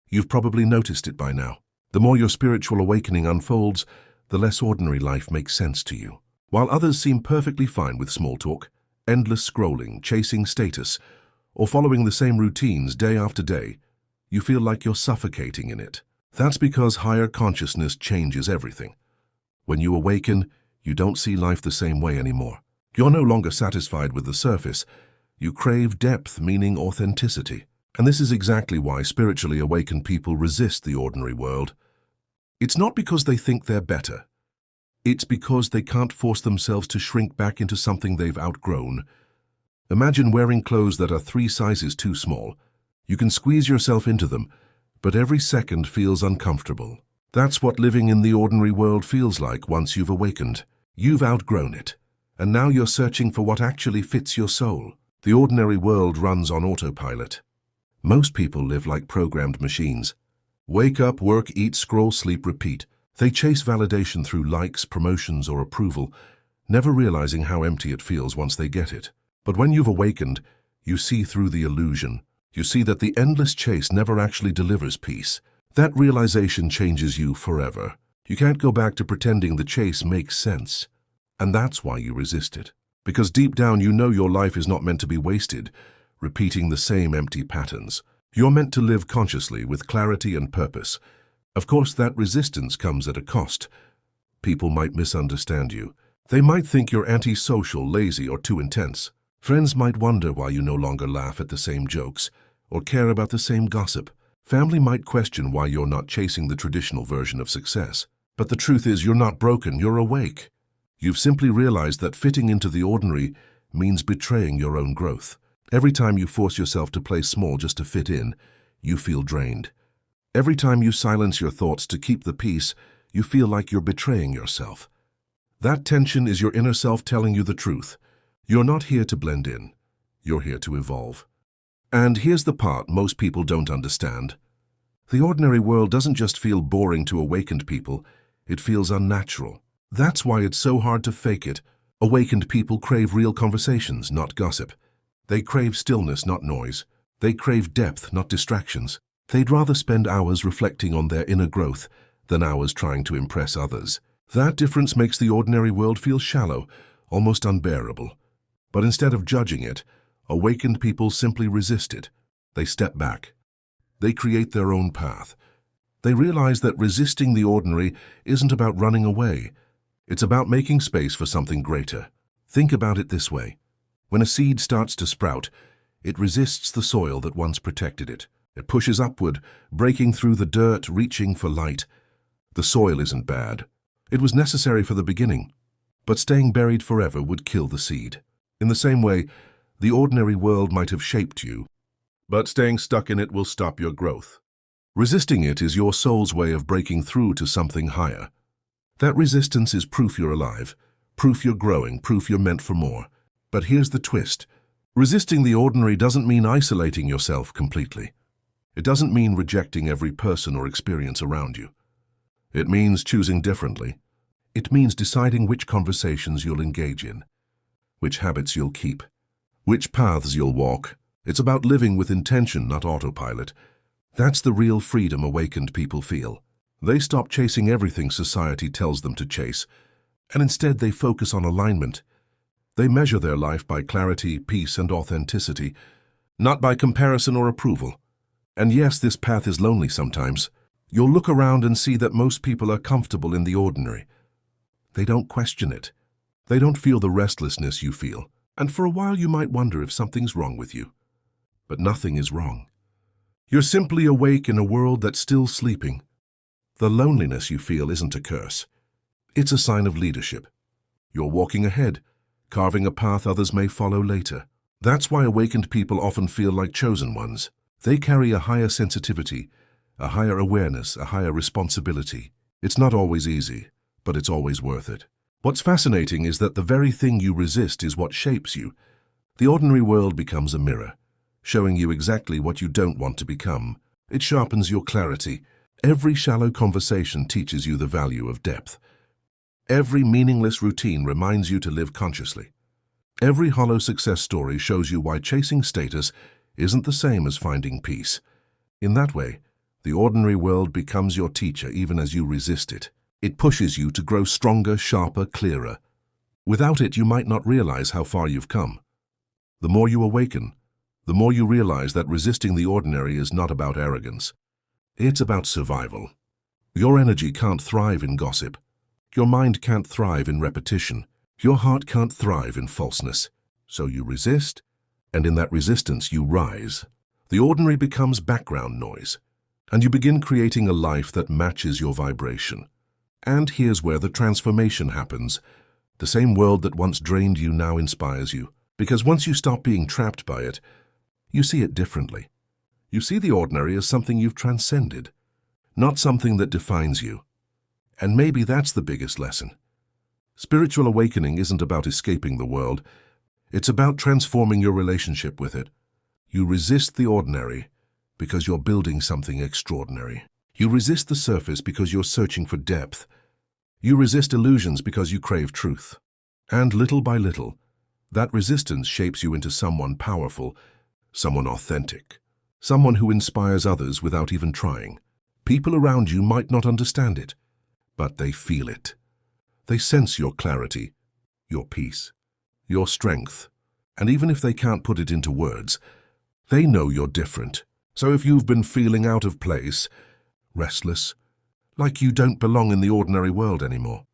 You've probably noticed it by now. The more your spiritual awakening unfolds, the less ordinary life makes sense to you. While others seem perfectly fine with small talk, endless scrolling, chasing status, or following the same routines day after day, you feel like you're suffocating in it. That's because higher consciousness changes everything. When you awaken, you don't see life the same way anymore. You're no longer satisfied with the surface. You crave depth, meaning, authenticity. And this is exactly why spiritually awakened people resist the ordinary world. It's not because they think they're better. It's because they can't force themselves to shrink back into something they've outgrown. Imagine wearing clothes that are 3 sizes too small. You can squeeze yourself into them, but every second feels uncomfortable. That's what living in the ordinary world feels like once you've awakened. You've outgrown it, and now you're searching for what actually fits your soul. The ordinary world runs on autopilot. Most people live like programmed machines. Wake up, work, eat, scroll, sleep, repeat. They chase validation through likes, promotions, or approval, never realizing how empty it feels once they get it. But when you've awakened, you see through the illusion. You see that the endless chase never actually delivers peace. That realization changes you forever. You can't go back to pretending the chase makes sense. And that's why you resist it. Because deep down you know your life is not meant to be wasted, repeating the same empty patterns. You're meant to live consciously with clarity and purpose. Of course, that resistance comes at a cost. People might misunderstand you. They might think you're antisocial, lazy, or too intense. Friends might wonder why you no longer laugh at the same jokes or care about the same gossip. Family might question why you're not chasing the traditional version of success. But the truth is, you're not broken, you're awake. You've simply realized that fitting into the ordinary means betraying your own growth. Every time you force yourself to play small just to fit in, you feel drained. Every time you silence your thoughts to keep the peace, you feel like you're betraying yourself. That tension is your inner self telling you the truth. You're not here to blend in. You're here to evolve. And here's the part most people don't understand. The ordinary world doesn't just feel boring to awakened people, it feels unnatural. That's why it's so hard to fake it. Awakened people crave real conversations, not gossip. They crave stillness, not noise. They crave depth, not distractions. They'd rather spend hours reflecting on their inner growth than hours trying to impress others. That difference makes the ordinary world feel shallow, almost unbearable. But instead of judging it, awakened people simply resist it. They step back. They create their own path. They realize that resisting the ordinary isn't about running away. It's about making space for something greater. Think about it this way. When a seed starts to sprout, it resists the soil that once protected it. It pushes upward, breaking through the dirt, reaching for light. The soil isn't bad. It was necessary for the beginning, but staying buried forever would kill the seed. In the same way, the ordinary world might have shaped you, but staying stuck in it will stop your growth. Resisting it is your soul's way of breaking through to something higher. That resistance is proof you're alive, proof you're growing, proof you're meant for more. But here's the twist. Resisting the ordinary doesn't mean isolating yourself completely. It doesn't mean rejecting every person or experience around you. It means choosing differently. It means deciding which conversations you'll engage in, which habits you'll keep, which paths you'll walk. It's about living with intention, not autopilot. That's the real freedom awakened people feel. They stop chasing everything society tells them to chase, and instead they focus on alignment. They measure their life by clarity, peace, and authenticity, not by comparison or approval. And yes, this path is lonely sometimes. You'll look around and see that most people are comfortable in the ordinary. They don't question it. They don't feel the restlessness you feel. And for a while you might wonder if something's wrong with you. But nothing is wrong. You're simply awake in a world that's still sleeping. The loneliness you feel isn't a curse. It's a sign of leadership. You're walking ahead, carving a path others may follow later. That's why awakened people often feel like chosen ones. They carry a higher sensitivity, a higher awareness, a higher responsibility. It's not always easy, but it's always worth it. What's fascinating is that the very thing you resist is what shapes you. The ordinary world becomes a mirror, showing you exactly what you don't want to become. It sharpens your clarity. Every shallow conversation teaches you the value of depth. Every meaningless routine reminds you to live consciously. Every hollow success story shows you why chasing status isn't the same as finding peace. In that way, The ordinary world becomes your teacher even as you resist it. It pushes you to grow stronger, sharper, clearer. Without it, you might not realize how far you've come. The more you awaken, the more you realize that resisting the ordinary is not about arrogance. It's about survival. Your energy can't thrive in gossip. Your mind can't thrive in repetition. Your heart can't thrive in falseness. So you resist, and in that resistance you rise. The ordinary becomes background noise, and you begin creating a life that matches your vibration. And here's where the transformation happens. The same world that once drained you now inspires you, because once you stop being trapped by it, you see it differently. You see the ordinary as something you've transcended, not something that defines you. And maybe that's the biggest lesson. Spiritual awakening isn't about escaping the world. It's about transforming your relationship with it. You resist the ordinary because you're building something extraordinary. You resist the surface because you're searching for depth. You resist illusions because you crave truth. And little by little, that resistance shapes you into someone powerful, someone authentic, someone who inspires others without even trying. People around you might not understand it, but they feel it. They sense your clarity, your peace, your strength, and even if they can't put it into words, they know you're different. So if you've been feeling out of place, restless, like you don't belong in the ordinary world anymore,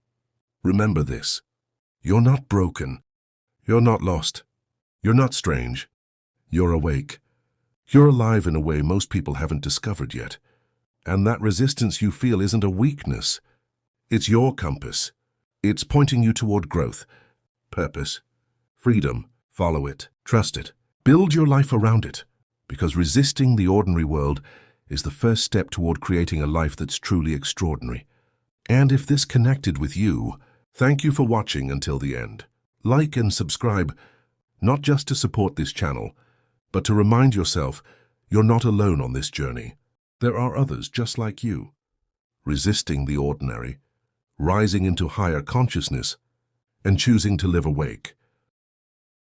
remember this. You're not broken. You're not lost. You're not strange. You're awake. You're alive in a way most people haven't discovered yet. And that resistance you feel isn't a weakness. It's your compass. It's pointing you toward growth, purpose, freedom. Follow it. Trust it. Build your life around it. Because resisting the ordinary world is the first step toward creating a life that's truly extraordinary. And if this connected with you, thank you for watching until the end. Like and subscribe, not just to support this channel, but to remind yourself you're not alone on this journey. There are others just like you, resisting the ordinary, rising into higher consciousness, and choosing to live awake.